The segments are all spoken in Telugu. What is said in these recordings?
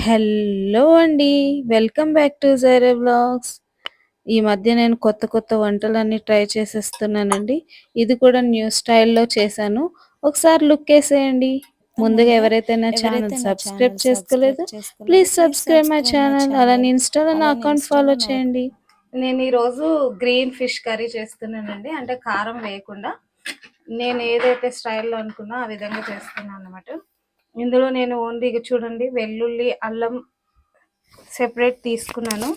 హలో అండి. Welcome back to Jireh vlogs. ఈ మధ్య నేను కొత్త కొత్త వంటలన్నీ ట్రై చేసేస్తున్నానండి. ఇది కూడా న్యూ స్టైల్‌లో చేశాను. ఒకసారి లుక్కేసేయండి. ముందుగా ఎవరైతే నా ఛానల్ సబ్స్క్రైబ్ చేసుకోలేదో ప్లీజ్ సబ్స్క్రైబ్ మై ఛానల్. అలానే ఇన్‌స్టాలో నా అకౌంట్ ఫాలో చేయండి. నేను ఈరోజు గ్రీన్ ఫిష్ కర్రీ చేస్తున్నానండి. అంటే కారం వేయకుండా నేను ఏదైతే స్టైల్‌లో అనుకున్నా ఆ విధంగా చేస్తున్నాను అన్నమాట. ఇందులో నేను ఓన్లీ చూడండి వెల్లుల్లి అల్లం సెపరేట్ తీసుకున్నాను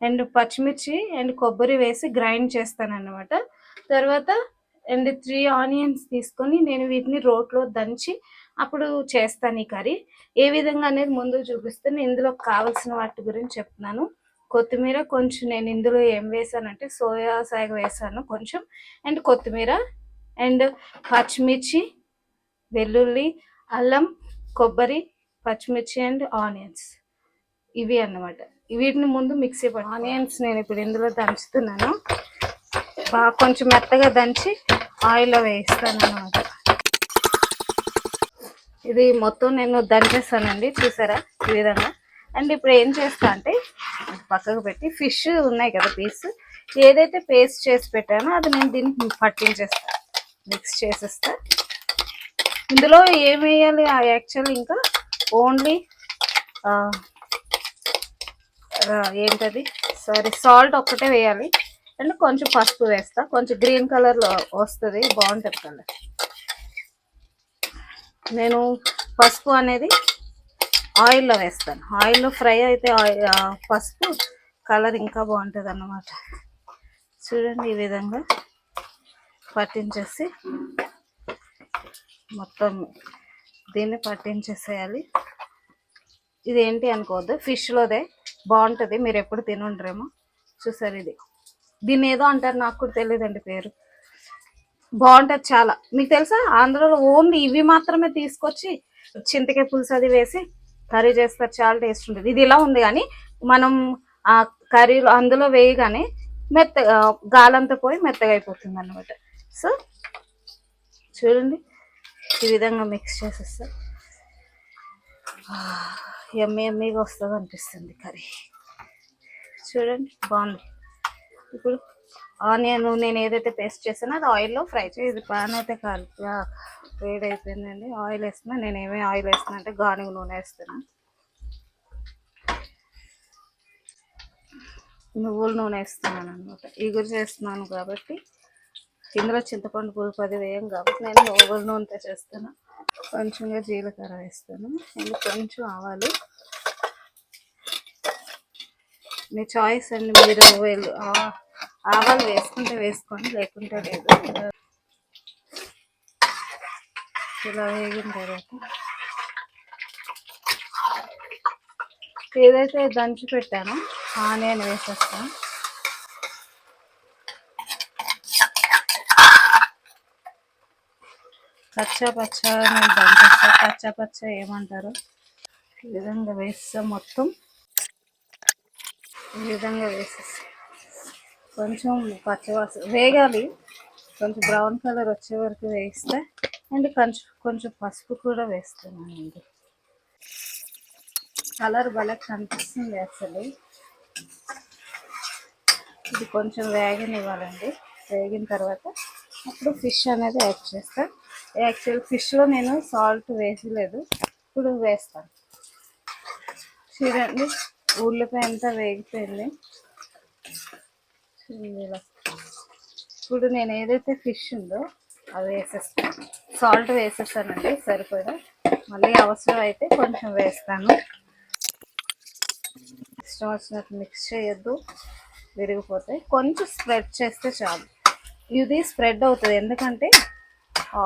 అండ్ పచ్చిమిర్చి అండ్ కొబ్బరి వేసి గ్రైండ్ చేస్తాను అన్నమాట. తర్వాత అండ్ 3 ఆనియన్స్ తీసుకొని నేను వీటిని రోట్లో దంచి అప్పుడు చేస్తాను ఈ కర్రీ. ఏ విధంగా అనేది ముందు చూపిస్తాను. ఇందులో కావాల్సిన వాటి గురించి చెప్తున్నాను. కొత్తిమీర కొంచెం నేను ఇందులో ఏం వేసానంటే సోయా సాగ్ వేసాను కొంచెం అండ్ కొత్తిమీర అండ్ పచ్చిమిర్చి వెల్లుల్లి అల్లం కొబ్బరి పచ్చిమిర్చి అండ్ ఆనియన్స్ ఇవి అన్నమాట. వీటిని ముందు మిక్సీ పట్టు. ఆనియన్స్ నేను ఇప్పుడు ఇందులో దంచుతున్నాను. బాగా కొంచెం మెత్తగా దంచి ఆయిల్లో వేయిస్తాను అన్నమాట. ఇది మొత్తం నేను దంచేస్తానండి, చూసారా ఈ విధంగా. అండ్ ఇప్పుడు ఏం చేస్తా అంటే పక్కకు పెట్టి ఫిష్ ఉన్నాయి కదా పీస్, ఏదైతే పేస్ట్ చేసి పెట్టానో అది నేను దీనికి పట్టించేస్తా, మిక్స్ చేసేస్తా. ఇందులో ఏం వేయాలి యాక్చువల్ ఇంకా ఓన్లీ ఏంటది సాల్ట్ ఒక్కటే వేయాలి అండ్ కొంచెం పసుపు వేస్తా. కొంచెం గ్రీన్ కలర్లో వస్తుంది, బాగుంటుంది కలర్. నేను పసుపు అనేది ఆయిల్లో వేస్తాను. ఆయిల్లో ఫ్రై అయితే పసుపు కలర్ ఇంకా బాగుంటుంది అన్నమాట. చూడండి ఈ విధంగా పట్టించేసి మొత్తం దీన్ని పట్టించేసేయాలి. ఇదేంటి అనుకోవద్దు, ఫిష్లోదే బాగుంటుంది, మీరు ఎప్పుడు తినుండ్రేమో. చూసారు ఇది, దీన్ని ఏదో అంటారు, నాకు కూడా తెలియదండి పేరు. బాగుంటుంది చాలా. మీకు తెలుసా ఆంధ్రాలో ఓన్లీ ఇవి మాత్రమే తీసుకొచ్చి చింతకాయ పులుసు అది వేసి కర్రీ చేస్తారు, చాలా టేస్ట్ ఉంటుంది. ఇది ఇలా ఉంది కానీ మనం ఆ కర్రీలో అందులో వేయగానే మెత్తగా గాలంతా పోయి మెత్తగా అయిపోతుంది అన్నమాట. సో చూడండి ఈ విధంగా మిక్స్ చేసేస్తా. ఎమ్మి ఎమ్మిగా వస్తుంది అనిపిస్తుంది కర్రీ. చూడండి బాగుంది. ఇప్పుడు ఆనియన్ నేను ఏదైతే పేస్ట్ చేసానో అది ఆయిల్లో ఫ్రై చేసి, ఇది పాన్ అయితే కాలుగా వేడి అయిపోయిందండి. ఆయిల్ వేస్తున్నా. నేను ఏమేమి ఆయిల్ వేస్తున్నా అంటే గానుగ నూనె వేస్తున్నా, నువ్వుల నూనె వేస్తున్నాను అనమాట. ఇగురు చేస్తున్నాను కాబట్టి ఇందులో చింతపండు పులుపు అది వేయం కాబట్టి నేను నువ్వుల నూనెతో చేస్తాను. కొంచెంగా జీలకర్ర వేస్తాను అండ్ కొంచెం ఆవాలు. మీ చాయిస్ అండి, మీరు ఆవాలు వేసుకుంటే వేసుకోండి, లేకుంటే లేదు. ఇలా వేగిన తర్వాత ఏదైతే దంచి పెట్టానో ఆనియన్ వేసేస్తాను. కచ్చా పచ్చా నేను దంచేస్తా, కచ్చా పచ్చా ఏమంటారు. ఈ విధంగా వేస్తా, మొత్తం ఈ విధంగా వేసేసి కొంచెం పచ్చివాసన వేగాలి, కొంచెం బ్రౌన్ కలర్ వచ్చే వరకు వేయిస్తే అండ్ కొంచెం పసుపు కూడా వేస్తున్నానండి. కలర్ భలే కనిపిస్తుంది అసలు. ఇది కొంచెం వేగనివ్వాలండి. వేగిన తర్వాత అప్పుడు ఫిష్ అనేది యాడ్ చేస్తా. యాక్చువల్ ఫిష్లో నేను సాల్ట్ వేసలేదు, ఇప్పుడు వేస్తాను. చూడండి ఉల్లిపాయ అంతా వేగిపోయింది. ఇలా ఇప్పుడు నేను ఏదైతే ఫిష్ ఉందో అది వేసేస్తాను. సాల్ట్ వేసేస్తానండి సరిపోయినా, మళ్ళీ అవసరం అయితే కొంచెం వేస్తాను. ఇష్టం వచ్చినట్టు మిక్స్ చేయొద్దు, విరిగిపోతాయి. కొంచెం స్ప్రెడ్ చేస్తే చాలు. ఇది స్ప్రెడ్ అవుతుంది ఎందుకంటే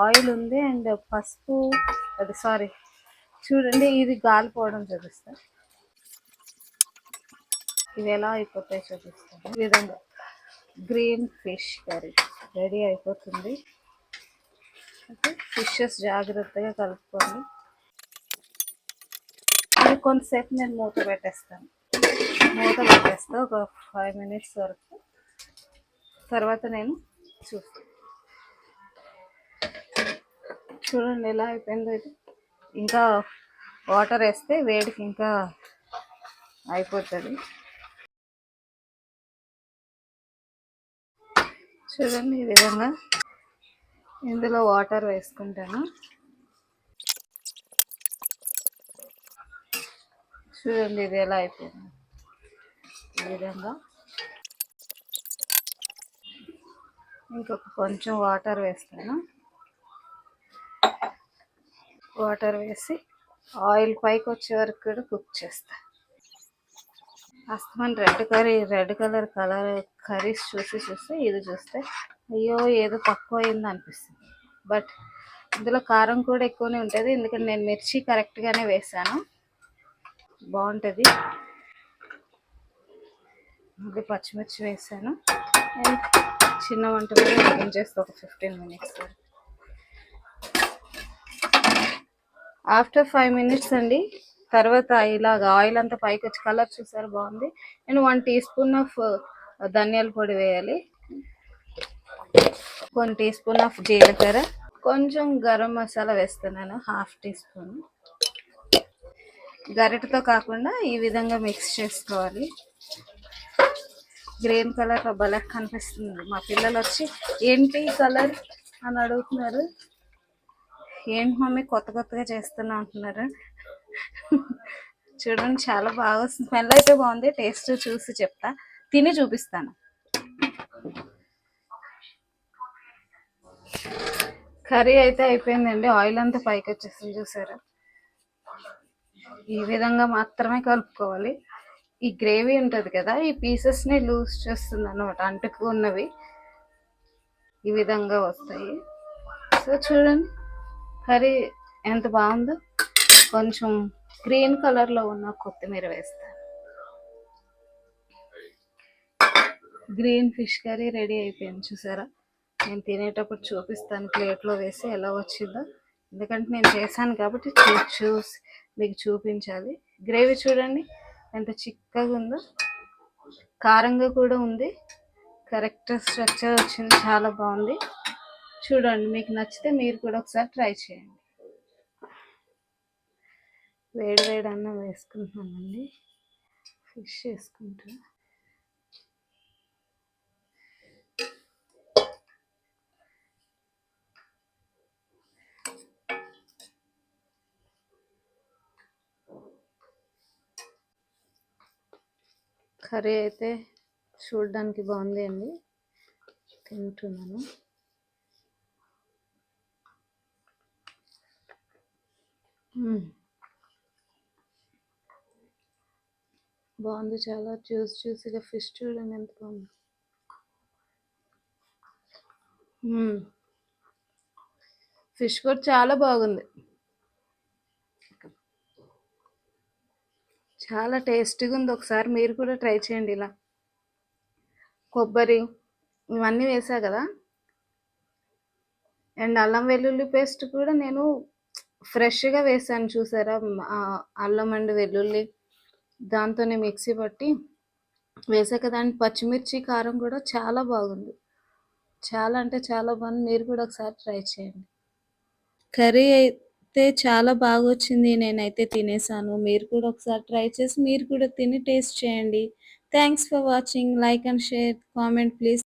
ఆయిల్ ఉంది అండ్ పసుపు అది చూడండి ఇది గాలిపోవడం చూపిస్తా. ఇవి ఎలా అయిపోతాయి చూపిస్తాను. ఈ విధంగా గ్రీన్ ఫిష్ కర్రీ రెడీ అయిపోతుంది. ఓకే, ఫిషెస్ జాగ్రత్తగా కలుపుకోండి. ఇది కొంతసేపు నేను మూత పెట్టేస్తా ఒక 5 minutes వరకు. తర్వాత నేను చూస్తాను. చూడండి ఎలా అయిపోయిందో. ఇది ఇంకా వాటర్ వేస్తే వేడికి ఇంకా అయిపోతుంది. చూడండి ఈ విధంగా. ఇందులో వాటర్ వేసుకుంటాను. చూడండి ఇది ఎలా అయిపోయింది. ఈ విధంగా ఇంకొక కొంచెం వాటర్ వేస్తాను. వాటర్ వేసి ఆయిల్ పైకి వచ్చే వరకు కూడా కుక్ చేస్తా. అస్తమాన్ రెడ్ కలర్ కర్రీస్ చూస్తే ఇది చూస్తే అయ్యో ఏదో తక్కువ అయింది అనిపిస్తుంది. బట్ ఇందులో కారం కూడా ఎక్కువనే ఉంటుంది, ఎందుకంటే నేను మిర్చి కరెక్ట్గానే వేసాను. బాగుంటుంది. మళ్ళీ పచ్చిమిర్చి వేసాను. చిన్న వంట కూడా ఉడికించేస్తే ఒక 15 minutes వరకు. ఆఫ్టర్ 5 minutes అండి, తర్వాత ఇలాగ ఆయిల్ అంతా పైకి వచ్చి కలర్ చూసారు బాగుంది. నేను 1 teaspoon ఆఫ్ ధనియాల పొడి వేయాలి, 1 teaspoon ఆఫ్ జీలకర్ర, కొంచెం గరం మసాలా వేస్తున్నాను, 1/2 teaspoon. గరిటతో కాకుండా ఈ విధంగా మిక్స్ చేసుకోవాలి. గ్రీన్ కలర్ భలే కనిపిస్తుంది. మా పిల్లలు వచ్చి ఏంటి కలర్ అని అడుగుతున్నారు. ఏంటి మమ్మీ కొత్తగా చేస్తున్నా అంటున్నారు. చూడండి చాలా బాగా స్మెల్ అయితే బాగుంది. టేస్ట్ చూసి చెప్తా, తిని చూపిస్తాను. కర్రీ అయితే అయిపోయిందండి. ఆయిల్ అంతా పైకి వచ్చేసింది చూసారా. ఈ విధంగా మాత్రమే కలుపుకోవాలి. ఈ గ్రేవీ ఉంటుంది కదా, ఈ పీసెస్ని లూజ్ చేస్తుంది అనమాట, అంటుకున్నవి ఈ విధంగా వస్తాయి. సో చూడండి కర్రీ ఎంత బాగుందో. కొంచెం గ్రీన్ కలర్లో ఉన్న కొత్తిమీర వేస్తాను. గ్రీన్ ఫిష్ కర్రీ రెడీ అయిపోయింది చూసారా. నేను తినేటప్పుడు చూపిస్తాను ప్లేట్లో వేసి ఎలా వచ్చిందో, ఎందుకంటే నేను చేశాను కాబట్టి చూసి మీకు చూపించాలి. గ్రేవీ చూడండి ఎంత చిక్కగా ఉందో, కారంగా కూడా ఉంది, కరెక్ట్ స్ట్రక్చర్ వచ్చింది, చాలా బాగుంది. చూడండి మీకు నచ్చితే మీరు కూడా ఒకసారి ట్రై చేయండి. వేడి అన్నం వేసుకుంటున్నానండి, ఫిష్ వేసుకుంటా. కర్రీ అయితే చూడడానికి బాగుంది అండి, తింటున్నాను. బాగుంది, చాలా జ్యూసీగా. ఫిష్ చూడండి ఎంత బాగుంది. ఫిష్ కూడా చాలా బాగుంది, చాలా టేస్టీగా ఉంది. ఒకసారి మీరు కూడా ట్రై చేయండి. ఇలా కొబ్బరి ఇవన్నీ వేసా కదా, అండ్ అల్లం వెల్లుల్లి పేస్ట్ కూడా నేను ఫ్రెష్గా వేసాను చూసారా. అల్లం అండ్ వెల్లుల్లి దాంతోనే మిక్సీ పట్టి వేసా కదా. అండ్ పచ్చిమిర్చి కారం కూడా చాలా బాగుంది, చాలా అంటే చాలా బాగుంది. మీరు కూడా ఒకసారి ట్రై చేయండి. కర్రీ అయితే చాలా బాగా వచ్చింది, నేనైతే తినేసాను. మీరు కూడా ఒకసారి ట్రై చేసి మీరు కూడా తిని టేస్ట్ చేయండి. Thanks for watching. Like and share, comment please.